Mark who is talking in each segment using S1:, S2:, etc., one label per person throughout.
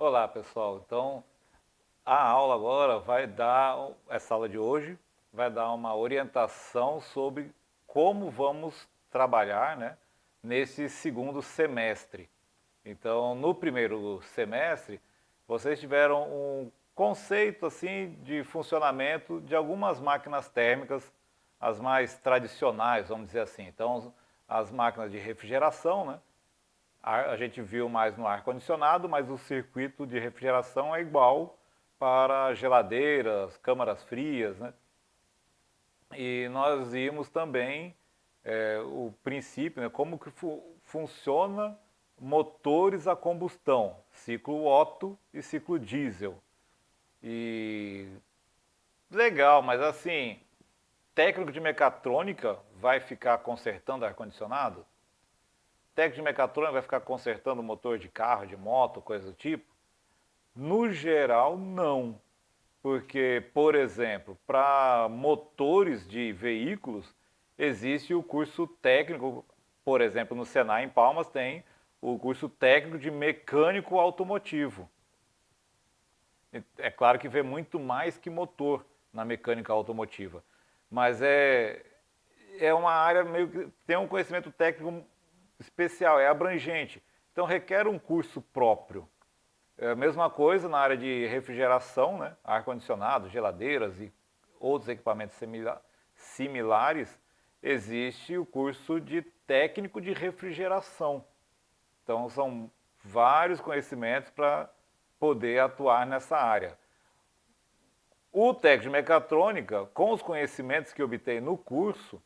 S1: Olá, pessoal. Então, a aula agora vai dar, essa aula de hoje, vai dar uma orientação sobre como vamos trabalhar, né, nesse segundo semestre. Então, no primeiro semestre, vocês tiveram um conceito assim de funcionamento de algumas máquinas térmicas, as mais tradicionais, vamos dizer assim. Então, as máquinas de refrigeração, né? A gente viu mais no ar-condicionado, mas o circuito de refrigeração é igual para geladeiras, câmaras frias, né? E nós vimos também o princípio, né, como que funciona motores a combustão, ciclo Otto e ciclo diesel. E legal, mas assim, técnico de mecatrônica vai ficar consertando ar-condicionado? Técnico de mecatrônica vai ficar consertando motor de carro, de moto, coisa do tipo? No geral, não. Porque, por exemplo, para motores de veículos, existe o curso técnico, por exemplo, no Senai em Palmas tem o curso técnico de mecânico automotivo. É claro que vê muito mais que motor na mecânica automotiva, mas é uma área meio que tem um conhecimento técnico especial, é abrangente. Então requer um curso próprio. É a mesma coisa na área de refrigeração, né? Ar-condicionado, geladeiras e outros equipamentos similares, existe o curso de técnico de refrigeração. Então são vários conhecimentos para poder atuar nessa área. O técnico de mecatrônica, com os conhecimentos que obtém no curso,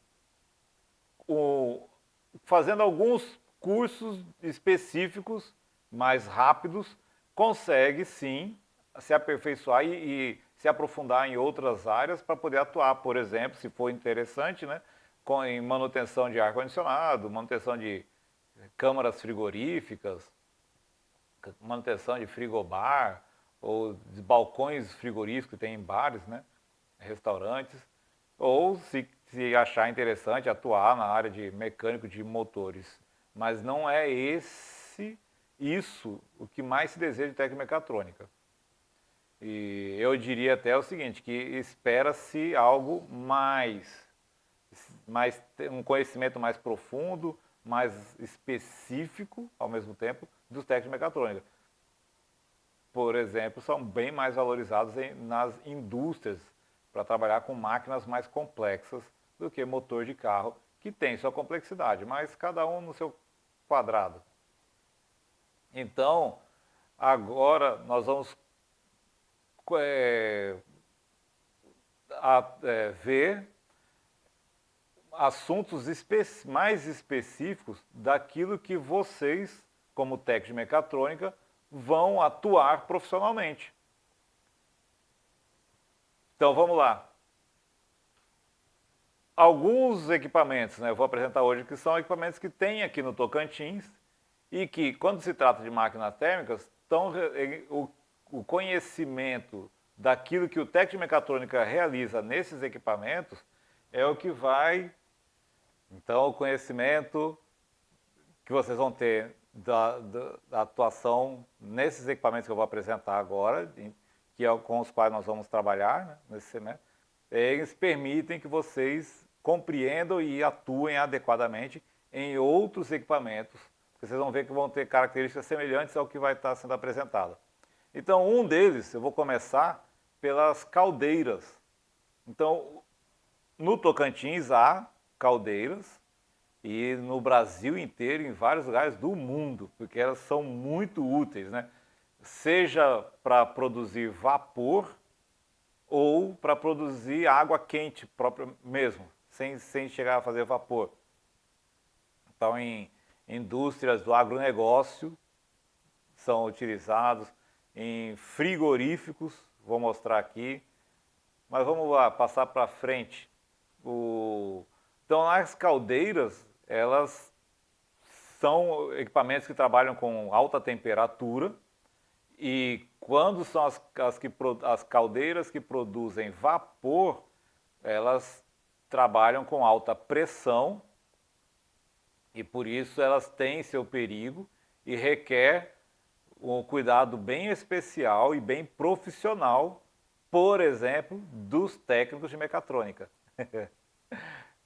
S1: fazendo alguns cursos específicos, mais rápidos, consegue sim se aperfeiçoar e se aprofundar em outras áreas para poder atuar, por exemplo, se for interessante, né, em manutenção de ar-condicionado, manutenção de câmaras frigoríficas, manutenção de frigobar, ou de balcões frigoríficos que tem em bares, né, restaurantes, ou se achar interessante atuar na área de mecânico de motores. Mas não é isso o que mais se deseja de técnica mecatrônica. E eu diria até o seguinte, que espera-se algo um conhecimento mais profundo, mais específico, ao mesmo tempo, dos técnicos de mecatrônica. Por exemplo, são bem mais valorizados nas indústrias para trabalhar com máquinas mais complexas do que motor de carro, que tem sua complexidade, mas cada um no seu quadrado. Então, agora nós vamos ver assuntos mais específicos daquilo que vocês, como técnico de mecatrônica, vão atuar profissionalmente. Então vamos lá. Alguns equipamentos, né, eu vou apresentar hoje, que são equipamentos que tem aqui no Tocantins e que, quando se trata de máquinas térmicas, o conhecimento daquilo que o técnico de mecatrônica realiza nesses equipamentos é o que vai. Então, o conhecimento que vocês vão ter da atuação nesses equipamentos que eu vou apresentar agora, que é com os quais nós vamos trabalhar, né, nesse semestre, eles permitem que vocês compreendam e atuem adequadamente em outros equipamentos, porque vocês vão ver que vão ter características semelhantes ao que vai estar sendo apresentado. Então, um deles, eu vou começar pelas caldeiras. Então, no Tocantins há caldeiras, e no Brasil inteiro, em vários lugares do mundo, porque elas são muito úteis, né? Seja para produzir vapor ou para produzir água quente própria mesmo, sem chegar a fazer vapor. Então, em indústrias do agronegócio, são utilizados em frigoríficos, vou mostrar aqui, mas vamos lá, passar para frente. Então, as caldeiras, elas são equipamentos que trabalham com alta temperatura e quando são as caldeiras que produzem vapor, elas trabalham com alta pressão e por isso elas têm seu perigo e requer um cuidado bem especial e bem profissional, por exemplo, dos técnicos de mecatrônica.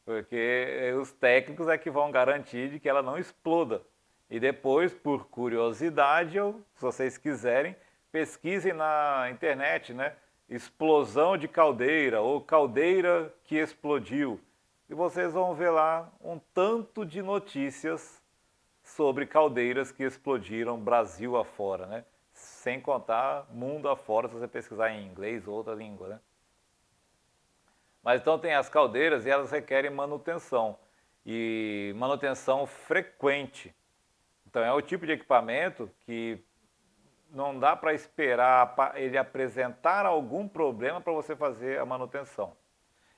S1: Porque os técnicos é que vão garantir de que ela não exploda. E depois, por curiosidade, ou se vocês quiserem, pesquisem na internet, né? Explosão de caldeira ou caldeira que explodiu. E vocês vão ver lá um tanto de notícias sobre caldeiras que explodiram Brasil afora, né? Sem contar mundo afora, se você pesquisar em inglês ou outra língua, né? Mas então tem as caldeiras e elas requerem manutenção, e manutenção frequente. Então é o tipo de equipamento que não dá para esperar ele apresentar algum problema para você fazer a manutenção.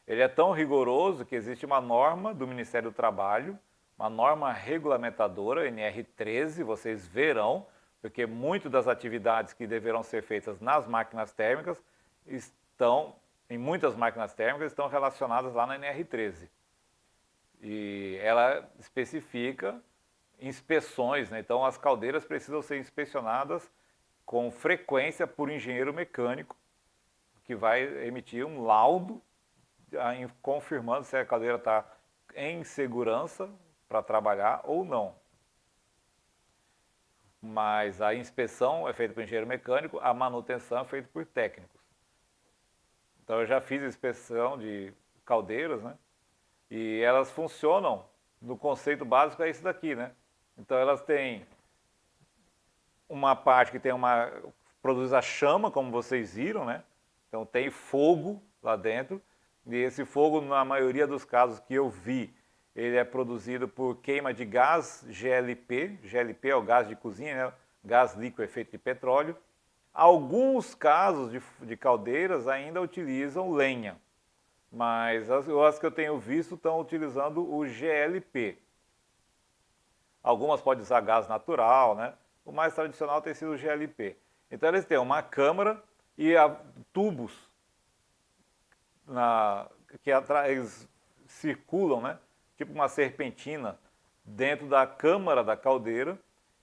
S1: Ele é tão rigoroso que existe uma norma do Ministério do Trabalho, uma norma regulamentadora, NR13, vocês verão, porque muitas das atividades que deverão ser feitas nas máquinas térmicas estão, em muitas máquinas térmicas, estão relacionadas lá na NR13. E ela especifica inspeções, né? Então as caldeiras precisam ser inspecionadas com frequência por engenheiro mecânico, que vai emitir um laudo confirmando se a caldeira está em segurança para trabalhar ou não. Mas a inspeção é feita por engenheiro mecânico, a manutenção é feita por técnicos. Então eu já fiz inspeção de caldeiras, né? E elas funcionam no conceito básico é esse daqui, né? Então elas têm uma parte que tem produz a chama, como vocês viram, né? Então tem fogo lá dentro. E esse fogo, na maioria dos casos que eu vi, ele é produzido por queima de gás GLP. GLP é o gás de cozinha, né? Gás líquido efeito de petróleo. Alguns casos de caldeiras ainda utilizam lenha, mas as que eu tenho visto estão utilizando o GLP. Algumas podem usar gás natural, né? O mais tradicional tem sido o GLP. Então eles têm uma câmara e tubos que eles circulam, né? Tipo uma serpentina dentro da câmara da caldeira.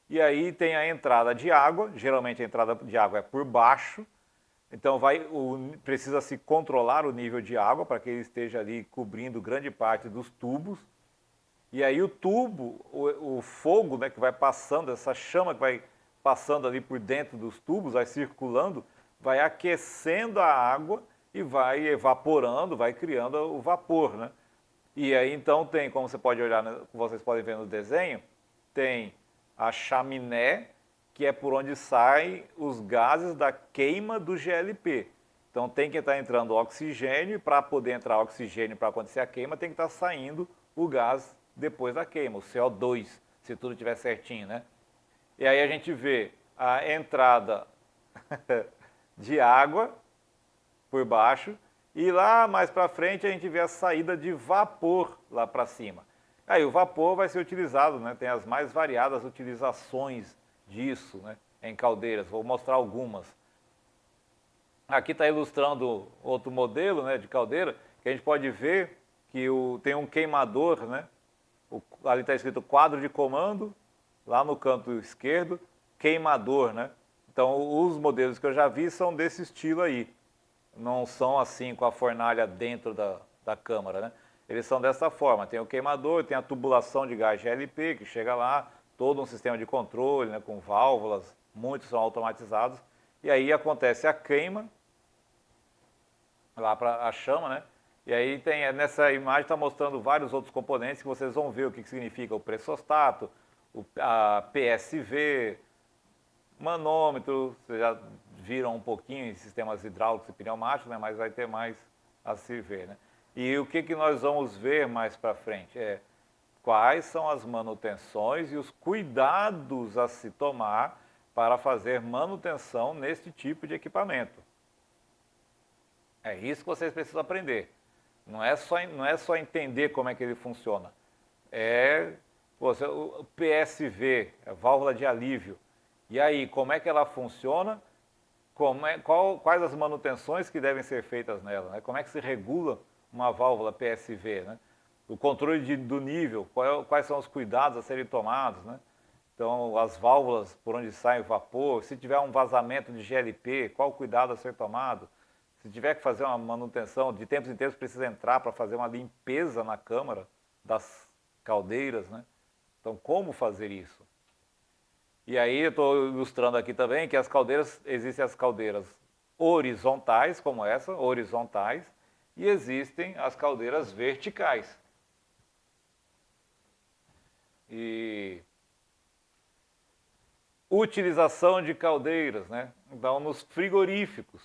S1: E aí tem a entrada de água, geralmente a entrada de água é por baixo. Então precisa se controlar o nível de água para que ele esteja ali cobrindo grande parte dos tubos. E aí o tubo, o fogo, né, que vai passando, essa chama que vai passando ali por dentro dos tubos, vai circulando, vai aquecendo a água e vai evaporando, vai criando o vapor, né? E aí então tem, como você pode olhar, vocês podem ver no desenho, tem a chaminé, que é por onde saem os gases da queima do GLP. Então tem que estar entrando oxigênio, e para poder entrar oxigênio para acontecer a queima, tem que estar saindo o gás depois da queima, o CO2, se tudo estiver certinho, né? E aí a gente vê a entrada de água por baixo e lá mais para frente a gente vê a saída de vapor lá para cima. Aí o vapor vai ser utilizado, né? Tem as mais variadas utilizações disso, né? Em caldeiras, vou mostrar algumas. Aqui está ilustrando outro modelo, né, de caldeira, que a gente pode ver que tem um queimador, né? Ali está escrito quadro de comando, lá no canto esquerdo, queimador, né? Então os modelos que eu já vi são desse estilo aí. Não são assim com a fornalha dentro da câmara, né? Eles são dessa forma, tem o queimador, tem a tubulação de gás GLP que chega lá, todo um sistema de controle, né, com válvulas, muitos são automatizados, e aí acontece a queima, lá para a chama, né? E aí nessa imagem está mostrando vários outros componentes que vocês vão ver o que significa o pressostato, a PSV, manômetro, vocês já viram um pouquinho em sistemas hidráulicos e pneumáticos, né? Mas vai ter mais a se ver, né? E o que nós vamos ver mais para frente é quais são as manutenções e os cuidados a se tomar para fazer manutenção neste tipo de equipamento. É isso que vocês precisam aprender. Não é só entender como é que ele funciona. O PSV, a válvula de alívio. E aí, como é que ela funciona? Quais as manutenções que devem ser feitas nela? Né? Como é que se regula uma válvula PSV? Né? O controle do nível, quais são os cuidados a serem tomados? Né? Então, as válvulas por onde sai o vapor, se tiver um vazamento de GLP, qual o cuidado a ser tomado? Se tiver que fazer uma manutenção, de tempos em tempos precisa entrar para fazer uma limpeza na câmara das caldeiras, né? Então, como fazer isso? E aí eu estou ilustrando aqui também que as caldeiras, existem as caldeiras horizontais, como essa, horizontais, e existem as caldeiras verticais. E utilização de caldeiras, né? Então, nos frigoríficos.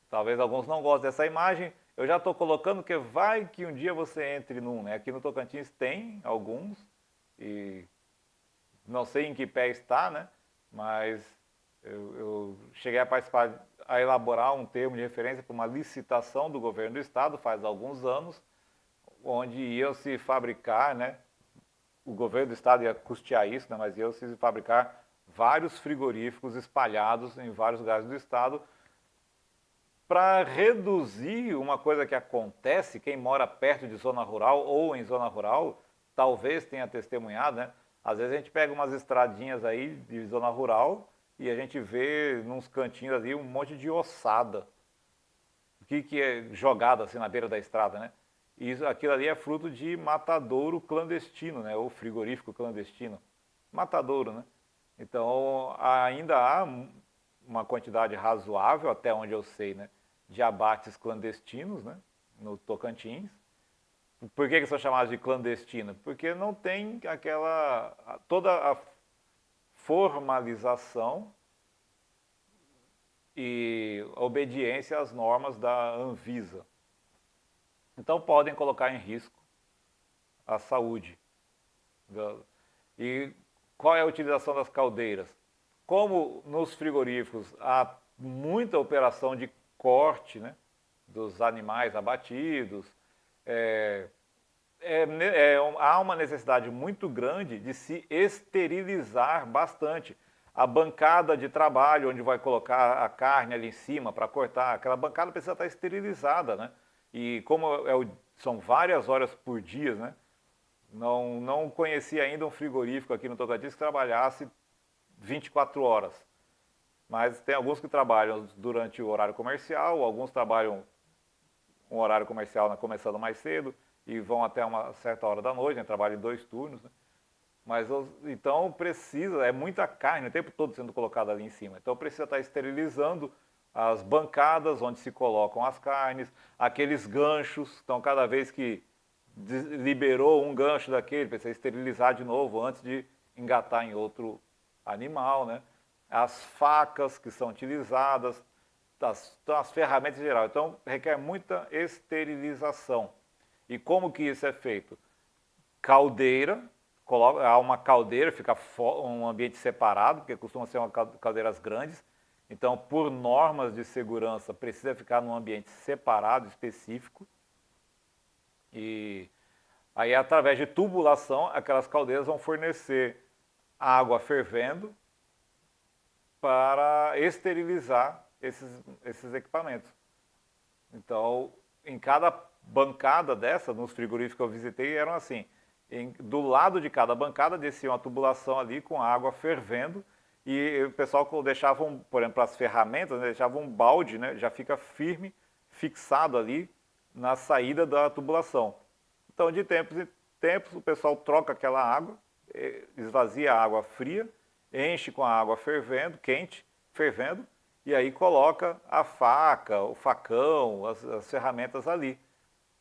S1: Talvez alguns não gostem dessa imagem. Eu já estou colocando que vai que um dia você entre num, né? Aqui no Tocantins tem alguns, e não sei em que pé está, né? Mas eu cheguei a participar, a elaborar um termo de referência para uma licitação do governo do estado faz alguns anos, onde ia se fabricar, né? O governo do estado ia custear isso, né? Mas ia se fabricar vários frigoríficos espalhados em vários lugares do estado para reduzir uma coisa que acontece, quem mora perto de zona rural ou em zona rural, talvez tenha testemunhado, né? Às vezes a gente pega umas estradinhas aí de zona rural e a gente vê nos cantinhos ali um monte de ossada. O que é jogado assim na beira da estrada, né? E aquilo ali é fruto de matadouro clandestino, né? Ou frigorífico clandestino. Matadouro, né? Então ainda há uma quantidade razoável, até onde eu sei, né, de abates clandestinos, né, no Tocantins. Por que são chamados de clandestino? Porque não tem toda a formalização e obediência às normas da Anvisa. Então podem colocar em risco a saúde. E qual é a utilização das caldeiras? Como nos frigoríficos há muita operação de corte, né, dos animais abatidos, há uma necessidade muito grande de se esterilizar bastante. A bancada de trabalho, onde vai colocar a carne ali em cima para cortar, aquela bancada precisa estar esterilizada, né? E como são várias horas por dia, né? Não conheci ainda um frigorífico aqui no Tocantins que trabalhasse 24 horas. Mas tem alguns que trabalham durante o horário comercial, alguns trabalham um horário comercial começando mais cedo e vão até uma certa hora da noite, né? Trabalham em 2 turnos. Né? Mas então precisa, é muita carne o tempo todo sendo colocada ali em cima. Então precisa estar esterilizando as bancadas onde se colocam as carnes, aqueles ganchos. Então cada vez que liberou um gancho daquele, precisa esterilizar de novo antes de engatar em outro animal, né? As facas que são utilizadas, as ferramentas em geral. Então, requer muita esterilização. E como que isso é feito? Caldeira, há uma caldeira, fica um ambiente separado, porque costuma ser caldeiras grandes. Então, por normas de segurança, precisa ficar num ambiente separado, específico. E aí, através de tubulação, aquelas caldeiras vão fornecer água fervendo para esterilizar esses equipamentos. Então, em cada bancada dessa, nos frigoríficos que eu visitei, eram assim. Do lado de cada bancada descia uma tubulação ali com água fervendo e o pessoal deixava, por exemplo, para as ferramentas, né, deixava um balde, né, já fica firme, fixado ali na saída da tubulação. Então, de tempos em tempos, o pessoal troca aquela água, esvazia a água fria, enche com a água fervendo, quente, fervendo, e aí coloca a faca, o facão, as ferramentas ali,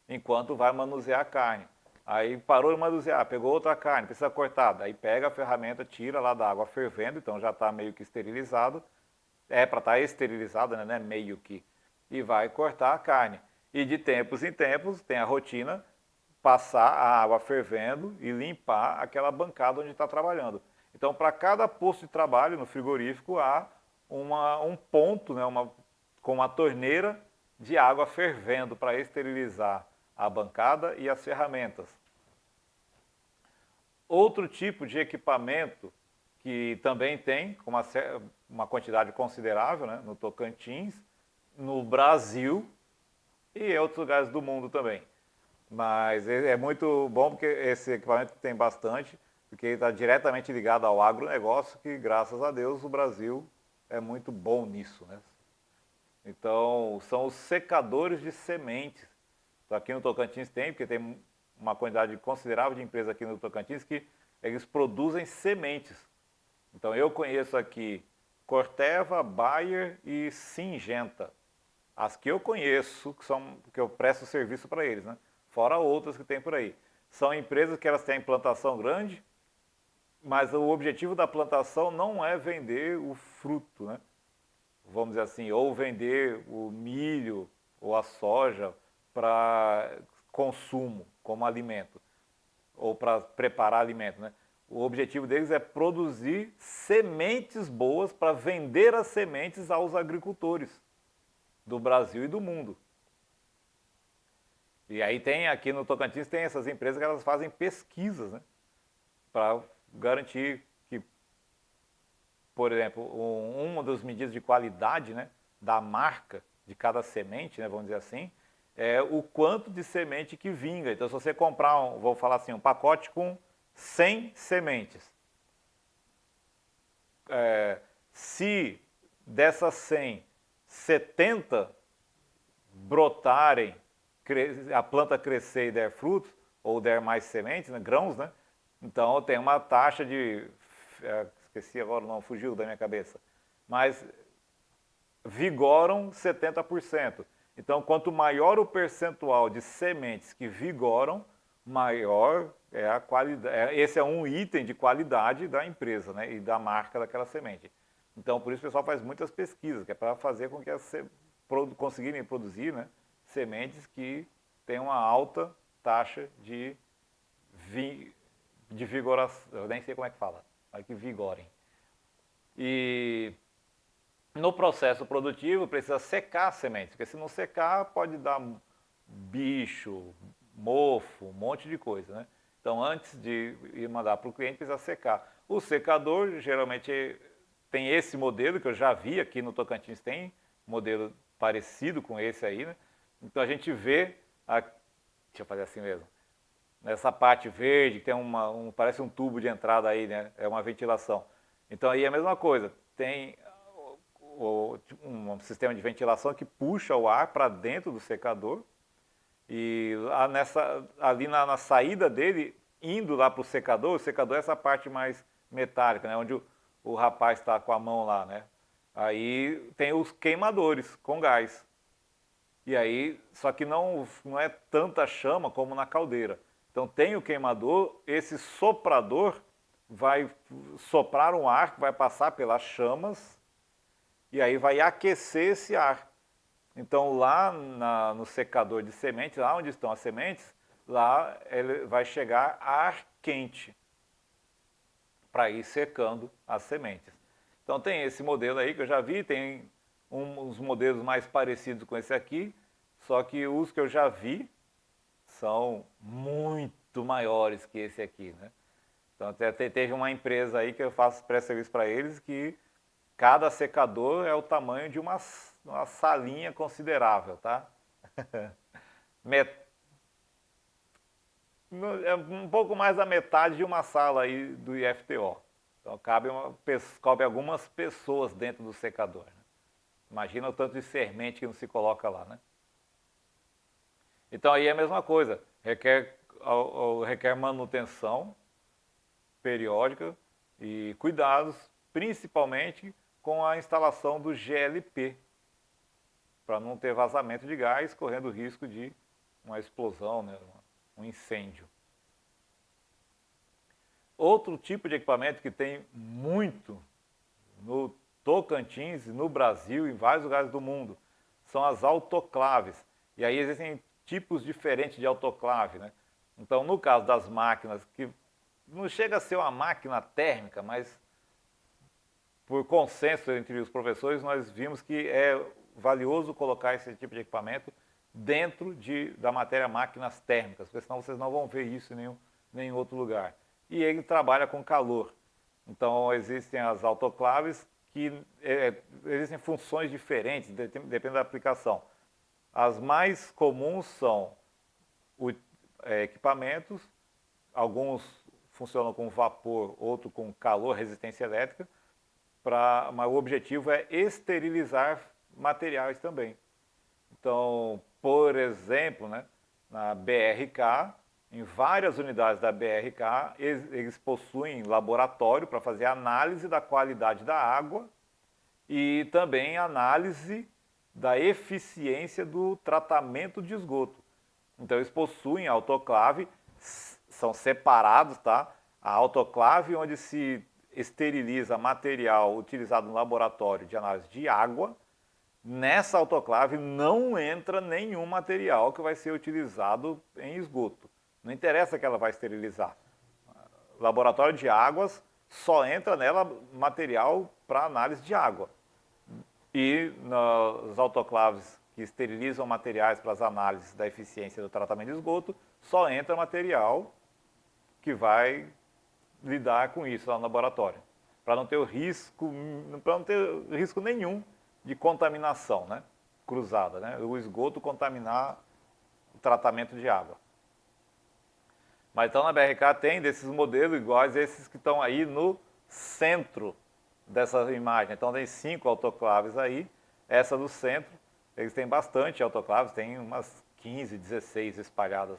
S1: enquanto vai manusear a carne. Aí parou de manusear, pegou outra carne, precisa cortar, aí pega a ferramenta, tira lá da água fervendo, então já está meio que esterilizado, é para estar esterilizado, né, meio que, e vai cortar a carne. E de tempos em tempos tem a rotina, passar a água fervendo e limpar aquela bancada onde está trabalhando. Então, para cada posto de trabalho no frigorífico, há um ponto, né, com uma torneira de água fervendo para esterilizar a bancada e as ferramentas. Outro tipo de equipamento que também tem uma quantidade considerável, né, no Tocantins, no Brasil e em outros lugares do mundo também. Mas é muito bom porque esse equipamento tem bastante. porque está diretamente ligado ao agronegócio, que graças a Deus o Brasil é muito bom nisso, né? Então, são os secadores de sementes. Então, aqui no Tocantins tem, porque tem uma quantidade considerável de empresas aqui no Tocantins que eles produzem sementes. Então, eu conheço aqui Corteva, Bayer e Syngenta. As que eu conheço, que eu presto serviço para eles, né? Fora outras que tem por aí. São empresas que elas têm plantação grande, mas o objetivo da plantação não é vender o fruto, né? Vamos dizer assim, ou vender o milho ou a soja para consumo como alimento, ou para preparar alimento, né? O objetivo deles é produzir sementes boas para vender as sementes aos agricultores do Brasil e do mundo. E aí tem, aqui no Tocantins, tem essas empresas que elas fazem pesquisas, né? Para garantir que, por exemplo, uma das medidas de qualidade, né, da marca de cada semente, né, vamos dizer assim, é o quanto de semente que vinga. Então, se você comprar, vou falar assim, um pacote com 100 sementes, se dessas 100, 70 brotarem, a planta crescer e der frutos, ou der mais sementes, né, grãos, né? Então tem uma taxa de, esqueci agora, não fugiu da minha cabeça, mas vigoram 70%. Então quanto maior o percentual de sementes que vigoram, maior é a qualidade. Esse é um item de qualidade da empresa, né, e da marca daquela semente. Então por isso o pessoal faz muitas pesquisas, que é para fazer com que conseguirem produzir, né, sementes que tenham uma alta taxa de vigoração, eu nem sei como é que fala, mas que vigorem. E no processo produtivo precisa secar as sementes, porque se não secar pode dar bicho, mofo, um monte de coisa, né? Então antes de ir mandar para o cliente precisa secar. O secador geralmente tem esse modelo que eu já vi aqui no Tocantins, tem modelo parecido com esse aí, né? Então a gente vê, deixa eu fazer assim mesmo, nessa parte verde, que tem parece um tubo de entrada aí, né? É uma ventilação. Então aí é a mesma coisa, tem um sistema de ventilação que puxa o ar para dentro do secador e ali na saída dele, indo lá para o secador é essa parte mais metálica, né? Onde o rapaz está com a mão lá, né? Aí tem os queimadores com gás. E aí, só que não é tanta chama como na caldeira. Então tem o queimador, esse soprador vai soprar um ar que vai passar pelas chamas e aí vai aquecer esse ar. Então lá no secador de sementes, lá onde estão as sementes, lá ele vai chegar ar quente para ir secando as sementes. Então tem esse modelo aí que eu já vi, tem uns modelos mais parecidos com esse aqui, só que os que eu já vi são muito maiores que esse aqui, né? Então até teve uma empresa aí que eu faço pré-serviço para eles que cada secador é o tamanho de uma salinha considerável, tá? É um pouco mais da metade de uma sala aí do IFTO. Então cabe algumas pessoas dentro do secador, né? Imagina o tanto de semente que não se coloca lá, né? Então aí é a mesma coisa, requer manutenção periódica e cuidados, principalmente com a instalação do GLP, para não ter vazamento de gás, correndo o risco de uma explosão, né, um incêndio. Outro tipo de equipamento que tem muito no Tocantins, no Brasil e em vários lugares do mundo, são as autoclaves. E aí existem tipos diferentes de autoclave, né? Então, no caso das máquinas, que não chega a ser uma máquina térmica, mas por consenso entre os professores, nós vimos que é valioso colocar esse tipo de equipamento dentro da matéria máquinas térmicas, porque senão vocês não vão ver isso em nenhum outro lugar. E ele trabalha com calor. Então, existem as autoclaves que existem funções diferentes, depende da aplicação. As mais comuns são equipamentos, alguns funcionam com vapor, outro com calor, resistência elétrica, mas o objetivo é esterilizar materiais também. Então, por exemplo, né, na BRK, em várias unidades da BRK, eles possuem laboratório para fazer análise da qualidade da água e também análise da eficiência do tratamento de esgoto. Então, eles possuem autoclave, são separados, tá? A autoclave onde se esteriliza material utilizado no laboratório de análise de água. Nessa autoclave não entra nenhum material que vai ser utilizado em esgoto. Não interessa que ela vai esterilizar. Laboratório de águas, só entra nela material para análise de água. E nas autoclaves que esterilizam materiais para as análises da eficiência do tratamento de esgoto, só entra material que vai lidar com isso lá no laboratório. Para não ter risco nenhum de contaminação, né, cruzada, né, o esgoto contaminar o tratamento de água. Mas então na BRK tem desses modelos iguais a esses que estão aí no centro dessa imagem. Então tem 5 autoclaves aí, essa do centro, eles têm bastante autoclaves, tem umas 15, 16 espalhadas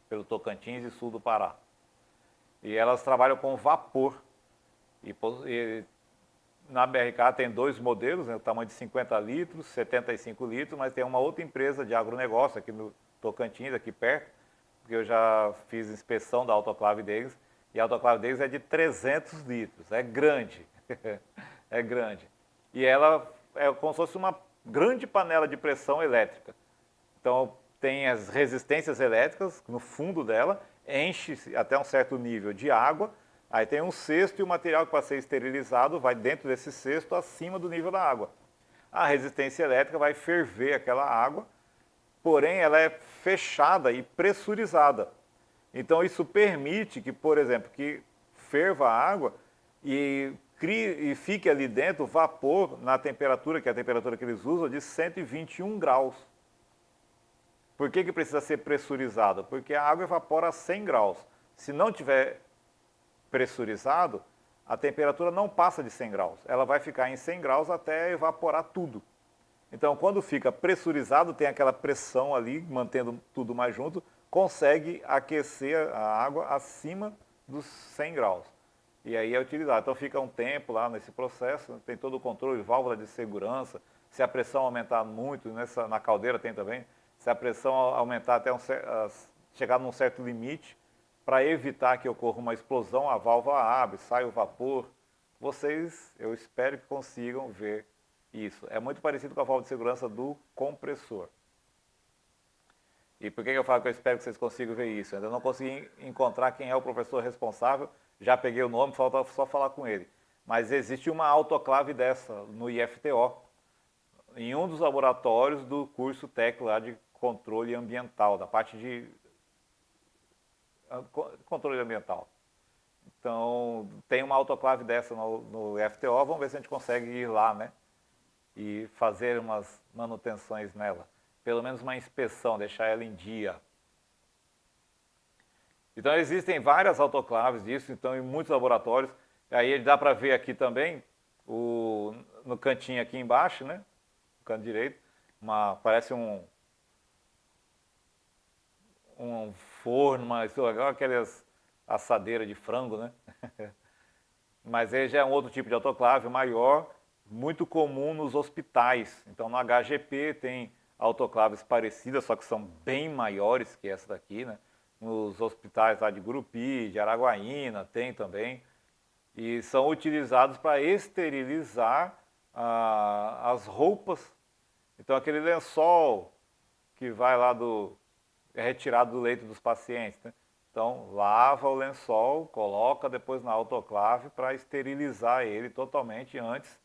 S1: pelo Tocantins e sul do Pará. E elas trabalham com vapor. E na BRK tem 2 modelos, né, o tamanho de 50 litros, 75 litros, mas tem uma outra empresa de agronegócio aqui no Tocantins, aqui perto, porque eu já fiz inspeção da autoclave deles, e a autoclave deles é de 300 litros, é grande, é grande. E ela é como se fosse uma grande panela de pressão elétrica. Então tem as resistências elétricas no fundo dela, enche até um certo nível de água, aí tem um cesto e o material que vai ser esterilizado vai dentro desse cesto acima do nível da água. A resistência elétrica vai ferver aquela água, porém ela é fechada e pressurizada. Então isso permite que, por exemplo, que ferva a água e fique ali dentro vapor na temperatura, que é a temperatura que eles usam, de 121 graus. Por que precisa ser pressurizado? Porque a água evapora a 100 graus. Se não tiver pressurizado, a temperatura não passa de 100 graus. Ela vai ficar em 100 graus até evaporar tudo. Então, quando fica pressurizado, tem aquela pressão ali, mantendo tudo mais junto, consegue aquecer a água acima dos 100 graus. E aí é utilizado. Então, fica um tempo lá nesse processo, tem todo o controle, válvula de segurança. Se a pressão aumentar muito, na caldeira tem também, se a pressão aumentar até chegar num certo limite, para evitar que ocorra uma explosão, a válvula abre, sai o vapor. Vocês, eu espero que consigam ver isso. É muito parecido com a válvula de segurança do compressor. E por que eu falo que eu espero que vocês consigam ver isso? Eu ainda não consegui encontrar quem é o professor responsável, já peguei o nome, falta só falar com ele. Mas existe uma autoclave dessa no IFTO, em um dos laboratórios do curso técnico lá de controle ambiental, da parte de controle ambiental. Então, tem uma autoclave dessa no IFTO, vamos ver se a gente consegue ir lá, né? E fazer umas manutenções nela. Pelo menos uma inspeção, deixar ela em dia. Então existem várias autoclaves disso, então em muitos laboratórios. Aí dá para ver aqui também, no cantinho aqui embaixo, né? No canto direito, parece um forno, aquelas assadeiras de frango, né? Mas ele já é um outro tipo de autoclave maior, muito comum nos hospitais. Então no HGP tem autoclaves parecidas, só que são bem maiores que essa daqui, né? Nos hospitais lá de Gurupi, de Araguaína, tem também. E são utilizados para esterilizar as roupas. Então aquele lençol que vai lá é retirado do leito dos pacientes, né? Então lava o lençol, coloca depois na autoclave para esterilizar ele totalmente antes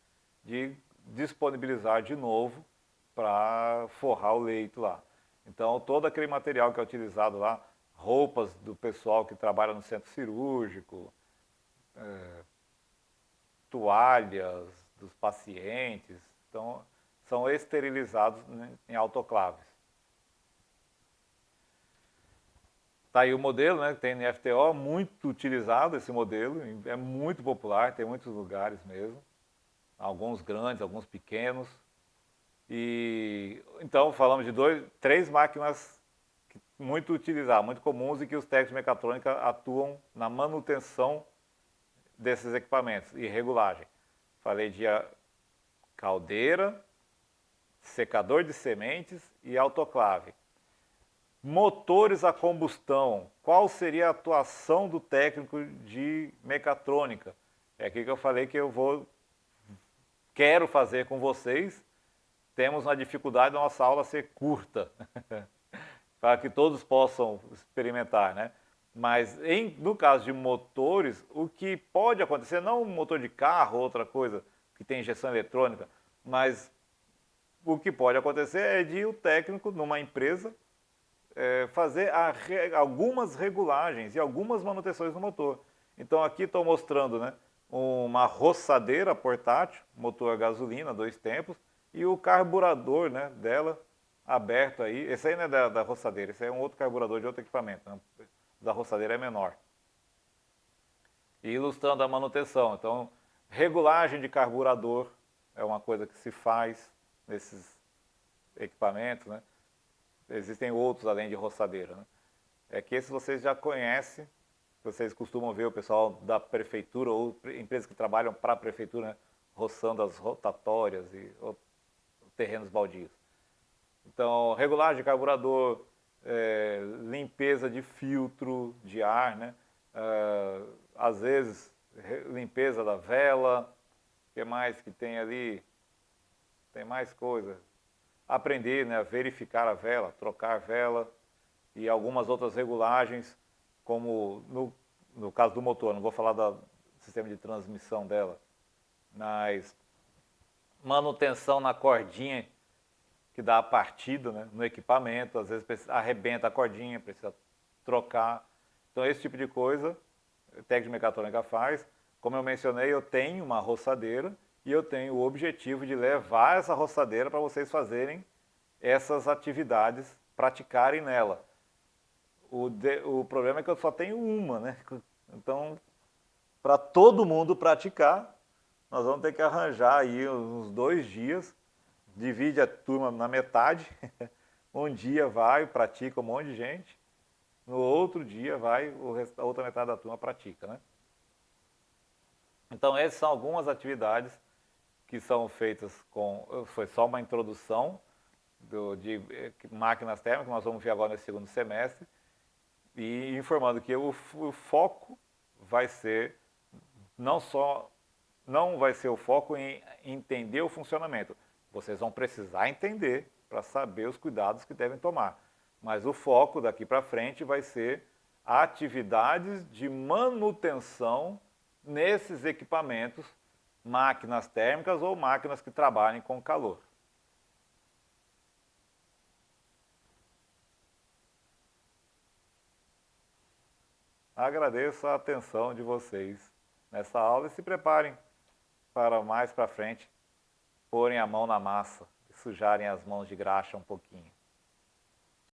S1: de disponibilizar de novo para forrar o leito lá. Então todo aquele material que é utilizado lá, roupas do pessoal que trabalha no centro cirúrgico, toalhas dos pacientes, então são esterilizados, né, em autoclaves. Tá aí o modelo, né, que tem no FTO, muito utilizado esse modelo, é muito popular, tem muitos lugares mesmo, alguns grandes, alguns pequenos. E então falamos de três máquinas muito utilizadas, muito comuns e que os técnicos de mecatrônica atuam na manutenção desses equipamentos e regulagem. Falei de caldeira, secador de sementes e autoclave. Motores a combustão. Qual seria a atuação do técnico de mecatrônica? É aqui que eu falei que quero fazer com vocês. Temos uma dificuldade da nossa aula ser curta, para que todos possam experimentar, né? Mas no caso de motores, o que pode acontecer, não um motor de carro, outra coisa que tem injeção eletrônica, mas o que pode acontecer é de o técnico numa empresa fazer algumas regulagens e algumas manutenções no motor. Então aqui estou mostrando, né, uma roçadeira portátil, motor a gasolina, 2 tempos, e o carburador, né, dela aberto aí. Esse aí não é da roçadeira, esse aí é um outro carburador de outro equipamento, né? Da roçadeira é menor. E ilustrando a manutenção. Então, regulagem de carburador é uma coisa que se faz nesses equipamentos, né? Existem outros além de roçadeira, né? É que esses vocês já conhecem, vocês costumam ver o pessoal da prefeitura ou empresas que trabalham para a prefeitura, né, roçando as rotatórias e terrenos baldios. Então, regulagem de carburador, limpeza de filtro de ar, né? Às vezes, limpeza da vela, o que mais que tem ali? Tem mais coisa. Aprender, né, a verificar a vela, trocar a vela e algumas outras regulagens, como no caso do motor, não vou falar do sistema de transmissão dela, mas manutenção na cordinha que dá a partida, né, no equipamento, às vezes arrebenta a cordinha, precisa trocar. Então esse tipo de coisa, o técnico de mecatrônica faz. Como eu mencionei, eu tenho uma roçadeira e eu tenho o objetivo de levar essa roçadeira para vocês fazerem essas atividades, praticarem nela. O problema é que eu só tenho uma, né? Então, para todo mundo praticar, nós vamos ter que arranjar aí uns 2 dias, divide a turma na metade, um dia vai, pratica um monte de gente, no outro dia vai, a outra metade da turma pratica, né? Então, essas são algumas atividades que são feitas foi só uma introdução de máquinas térmicas, nós vamos ver agora nesse segundo semestre, e informando que o foco vai ser não vai ser o foco em entender o funcionamento. Vocês vão precisar entender para saber os cuidados que devem tomar. Mas o foco daqui para frente vai ser atividades de manutenção nesses equipamentos, máquinas térmicas ou máquinas que trabalhem com calor. Agradeço a atenção de vocês nessa aula e se preparem para mais para frente porem a mão na massa e sujarem as mãos de graxa um pouquinho.